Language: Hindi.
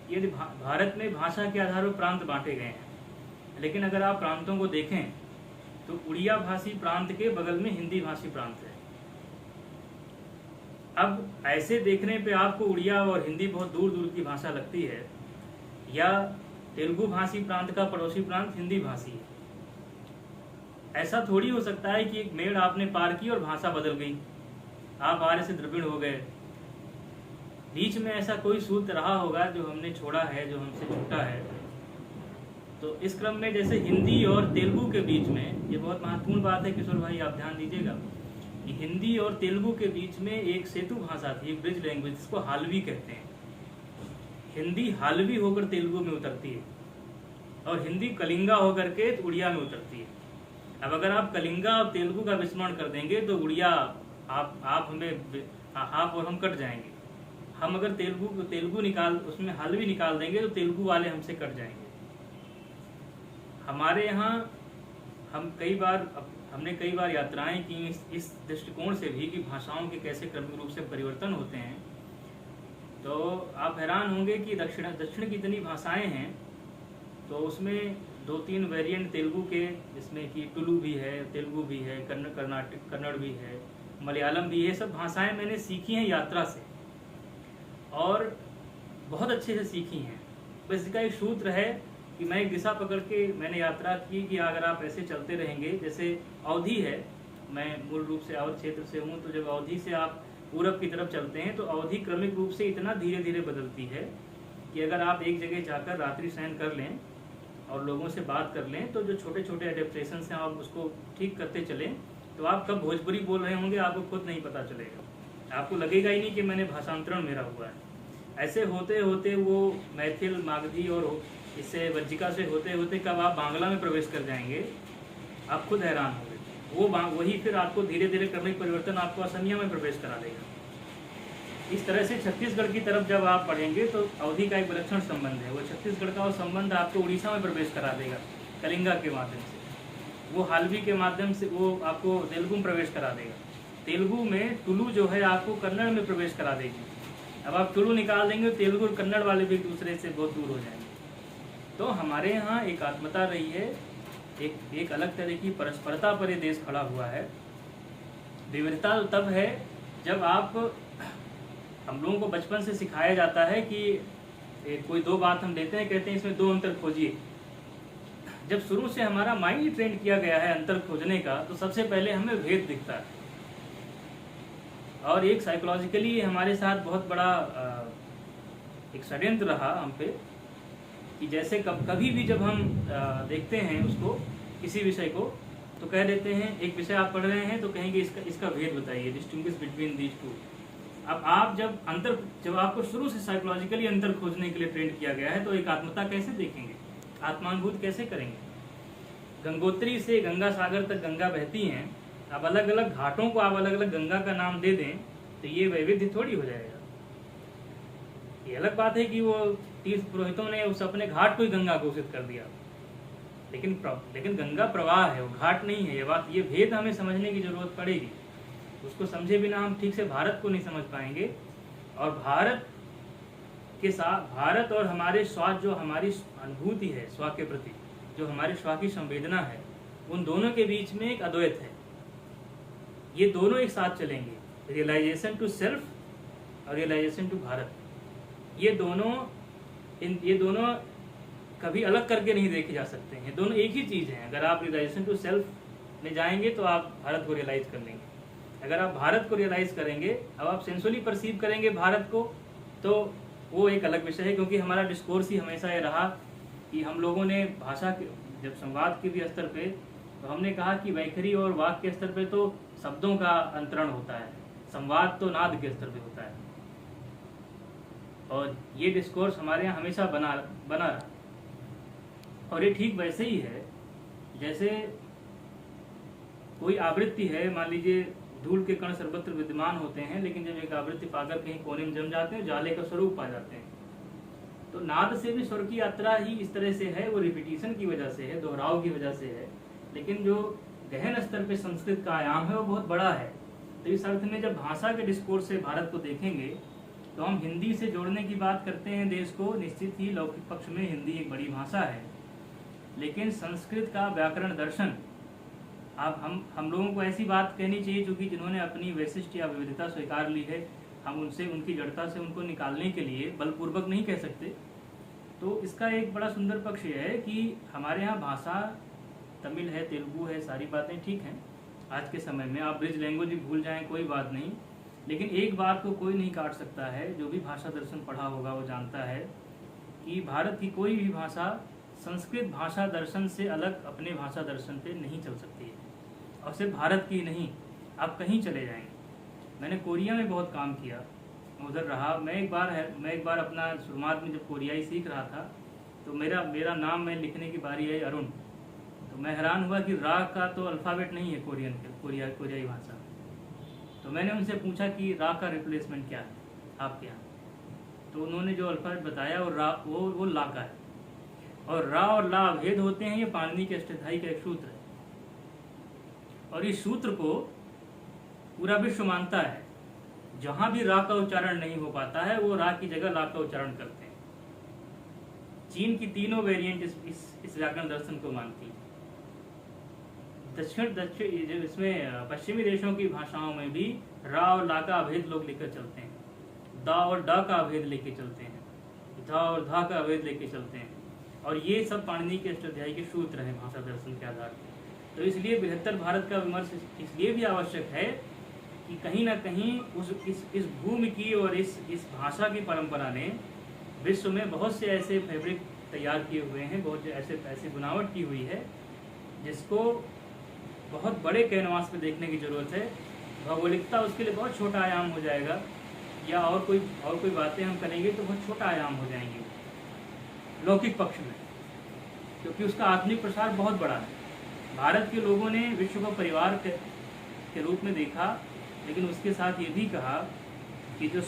ये भारत में भाषा के आधार पर प्रांत बांटे गए हैं, लेकिन अगर आप प्रांतों को देखें तो उड़िया भाषी प्रांत के बगल में हिंदी भाषी प्रांत है। अब ऐसे देखने पे आपको उड़िया और हिंदी बहुत दूर दूर की भाषा लगती है, या तेलुगु भाषी प्रांत का पड़ोसी प्रांत हिंदी भाषी है। ऐसा थोड़ी हो सकता है कि एक मेड़ आपने पार की और भाषा बदल गई, आप आर्य से द्रविड़ हो गए। बीच में ऐसा कोई सूत्र रहा होगा जो हमने छोड़ा है, जो हमसे छूटा है। तो इस क्रम में जैसे हिंदी और तेलुगु के बीच में, ये बहुत महत्वपूर्ण बात है किशोर भाई, आप ध्यान दीजिएगा कि हिंदी और तेलुगु के बीच में एक सेतु भाषा थी, एक ब्रिज लैंग्वेज, जिसको हालवी कहते हैं। हिंदी हालवी होकर तेलुगु में उतरती है और हिंदी कलिंगा होकर के उड़िया में उतरती है। अब अगर आप कलिंगा और तेलुगु का विस्मरण कर देंगे तो उड़िया आप और हम कट जाएंगे। हम अगर तेलुगु निकाल, उसमें हालवी निकाल देंगे तो तेलुगु वाले हमसे कट जाएंगे। हमारे यहाँ हमने कई बार यात्राएं की इस दृष्टिकोण से भी कि भाषाओं के कैसे क्रमिक रूप से परिवर्तन होते हैं। तो आप हैरान होंगे कि दक्षिण की इतनी भाषाएं हैं, तो उसमें 2-3 वेरिएंट तेलुगु के, जिसमें कि टुलु भी है, तेलुगु भी है, कन्नड़ भी है, मलयालम भी है। सब भाषाएं मैंने सीखी हैं यात्रा से और बहुत अच्छे से सीखी हैं। बस इसका एक सूत्र है कि मैं एक दिशा पकड़ के मैंने यात्रा की कि अगर आप ऐसे चलते रहेंगे, जैसे अवधि है, मैं मूल रूप से अवध क्षेत्र से हूँ, तो जब अवधि से आप पूरब की तरफ चलते हैं तो अवधि क्रमिक रूप से इतना धीरे धीरे बदलती है कि अगर आप एक जगह जाकर रात्रि शयन कर लें और लोगों से बात कर लें, तो जो छोटे छोटे एडेप्टेशन हैं आप उसको ठीक करते चलें, तो आप कब भोजपुरी बोल रहे होंगे आपको खुद नहीं पता चलेगा। आपको लगेगा ही नहीं कि मैंने भाषांतरण मेरा हुआ है। ऐसे होते होते वो मैथिल, मागधी और इससे वज्जिका से होते होते कब आप बांग्ला में प्रवेश कर जाएंगे, आप खुद हैरान होंगे। वही फिर आपको धीरे धीरे क्रमिक परिवर्तन आपको असमिया में प्रवेश करा देगा। इस तरह से छत्तीसगढ़ की तरफ जब आप पढ़ेंगे तो अवधि का एक विलक्षण संबंध है। वो छत्तीसगढ़ का वो संबंध आपको उड़ीसा में प्रवेश करा देगा कलिंगा के माध्यम से। वो हालवी के माध्यम से वो आपको तेलुगु में प्रवेश करा देगा। तेलुगु में टुलु जो है आपको कन्नड़ में प्रवेश करा देगी। अब आप टुलु निकाल देंगे तो तेलुगु और कन्नड़ वाले भी एक दूसरे से बहुत दूर हो जाएंगे। तो हमारे यहाँ एकात्मता रही है, एक अलग तरह की परस्परता पर ये देश खड़ा हुआ है। विविधता तब है जब हम लोगों को बचपन से सिखाया जाता है कि कोई 2 बात हम देते हैं, कहते हैं इसमें 2 अंतर खोजिए। जब शुरू से हमारा माइंड ट्रेन किया गया है अंतर खोजने का, तो सबसे पहले हमें भेद दिखता है। और एक साइकोलॉजिकली हमारे साथ बहुत बड़ा एक षड्यंत्र रहा हम पे कि जैसे कभी भी जब हम देखते हैं उसको, किसी विषय को, तो कह देते हैं, एक विषय आप पढ़ रहे हैं तो कहेंगे इसका भेद बताइए, डिस्टिंग्विश बिटवीन दीज टू। अब आप जब आपको शुरू से साइकोलॉजिकली अंतर खोजने के लिए ट्रेन किया गया है, तो एकात्मता कैसे देखेंगे, आत्मानुभूत कैसे करेंगे। गंगोत्री से गंगा सागर तक गंगा बहती हैं, अब अलग अलग घाटों को आप अलग अलग गंगा का नाम दे दें तो ये वैविध्य थोड़ी हो जाएगा। ये अलग बात है कि वो तीर्थ पुरोहितों ने उस अपने घाट को ही गंगा घोषित कर दिया, लेकिन गंगा प्रवाह है, वो घाट नहीं है। ये भेद हमें समझने की जरूरत पड़ेगी। उसको समझे बिना हम ठीक से भारत को नहीं समझ पाएंगे। और भारत और हमारे स्वाद, जो हमारी अनुभूति है स्वा के प्रति, जो हमारे स्वा की संवेदना है, उन दोनों के बीच में एक अद्वैत है। ये दोनों एक साथ चलेंगे, रियलाइजेशन टू सेल्फ और रियलाइजेशन टू भारत। ये दोनों कभी अलग करके नहीं देखे जा सकते हैं, दोनों एक ही चीज़ है। अगर आप रियलाइजेशन टू सेल्फ में जाएंगे तो आप भारत को रियलाइज कर लेंगे। अगर आप भारत को रियलाइज करेंगे, अब आप सेंसुअली परसीव करेंगे भारत को, तो वो एक अलग विषय है। क्योंकि हमारा डिस्कोर्स ही हमेशा ये रहा कि हम लोगों ने भाषा के, जब संवाद के भी स्तर पे, तो हमने कहा कि वैखरी और वाक्य के स्तर पे तो शब्दों का अंतरण होता है, संवाद तो नाद के स्तर पे होता है। और ये डिस्कोर्स हमारे यहाँ हमेशा बना रहा। और ये ठीक वैसे ही है जैसे कोई आवृत्ति है, मान लीजिए धूल के कण सर्वत्र विद्यमान होते हैं, लेकिन जब एक आवृत्ति पाकर कहीं कोने में जम जाते हैं, जाले का स्वरूप पा जाते हैं। तो नाद से भी स्वर की यात्रा ही इस तरह से है, वो रिपीटिशन की वजह से है, दोहराव की वजह से है। लेकिन जो गहन स्तर पे संस्कृत का आयाम है वो बहुत बड़ा है। तो इस अर्थ में जब भाषा के डिस्कोर्स से भारत को देखेंगे तो हम हिंदी से जोड़ने की बात करते हैं देश को, निश्चित ही लौकिक पक्ष में हिंदी एक बड़ी भाषा है, लेकिन संस्कृत का व्याकरण दर्शन, अब हम लोगों को ऐसी बात कहनी चाहिए क्योंकि जिन्होंने अपनी वैशिष्ट या विविधता स्वीकार ली है, हम उनसे उनकी जड़ता से उनको निकालने के लिए बलपूर्वक नहीं कह सकते। तो इसका एक बड़ा सुंदर पक्ष यह है कि हमारे यहाँ भाषा तमिल है, तेलुगु है, सारी बातें ठीक हैं। आज के समय में आप ब्रिज लैंग्वेज भी भूल जाएं कोई बात नहीं, लेकिन एक बात को कोई नहीं काट सकता है, जो भी भाषा दर्शन पढ़ा होगा वो जानता है कि भारत की कोई भी भाषा संस्कृत भाषा दर्शन से अलग अपने भाषा दर्शन पे नहीं चल सकती है। और सिर्फ भारत की नहीं, आप कहीं चले जाएंगे। मैंने कोरिया में बहुत काम किया, उधर रहा। मैं एक बार अपना शुरुआत में जब कोरियाई सीख रहा था तो मेरा नाम मैं लिखने की बारी आई अरुण, तो मैं हैरान हुआ कि रा का तो अल्फ़ाबेट नहीं है कोरियाई भाषा। तो मैंने उनसे पूछा कि रा का रिप्लेसमेंट क्या है आपके यहाँ, तो उन्होंने जो अल्फ़ाबेट बताया वो ला का है। और रा और ला भेद होते हैं, ये पाणिनि के अष्टाध्यायी का एक सूत्र है, और इस सूत्र को पूरा विश्व मानता है। जहाँ भी रा का उच्चारण नहीं हो पाता है वो रा की जगह ला का उच्चारण करते हैं। चीन की तीनों वेरिएंट इस व्याकरण दर्शन को मानती है। दक्षिण इसमें पश्चिमी देशों की भाषाओं में भी रा और ला का अभेद लोग लेकर चलते हैं, दा और डा का अभेद लेके चलते हैं, धा और धा का अभेद लेके चलते हैं, और ये सब पाणिनि के अष्टाध्यायी के सूत्र हैं भाषा दर्शन के आधार पर। तो इसलिए बृहत्तर भारत का विमर्श इसलिए भी आवश्यक है कि कहीं ना कहीं इस भूमि की और इस भाषा की परंपरा ने विश्व में बहुत से ऐसे फैब्रिक तैयार किए हुए हैं, बहुत से ऐसी बनावट की हुई है जिसको बहुत बड़े कैनवास पे देखने की ज़रूरत है। भौगोलिकता उसके लिए बहुत छोटा आयाम हो जाएगा, या और कोई बातें हम करेंगे तो बहुत छोटा आयाम हो जाएंगे लौकिक पक्ष में, क्योंकि उसका आधुनिक प्रसार बहुत बड़ा है। भारत के लोगों ने विश्व को परिवार के रूप में देखा, लेकिन उसके साथ ये भी कहा कि जो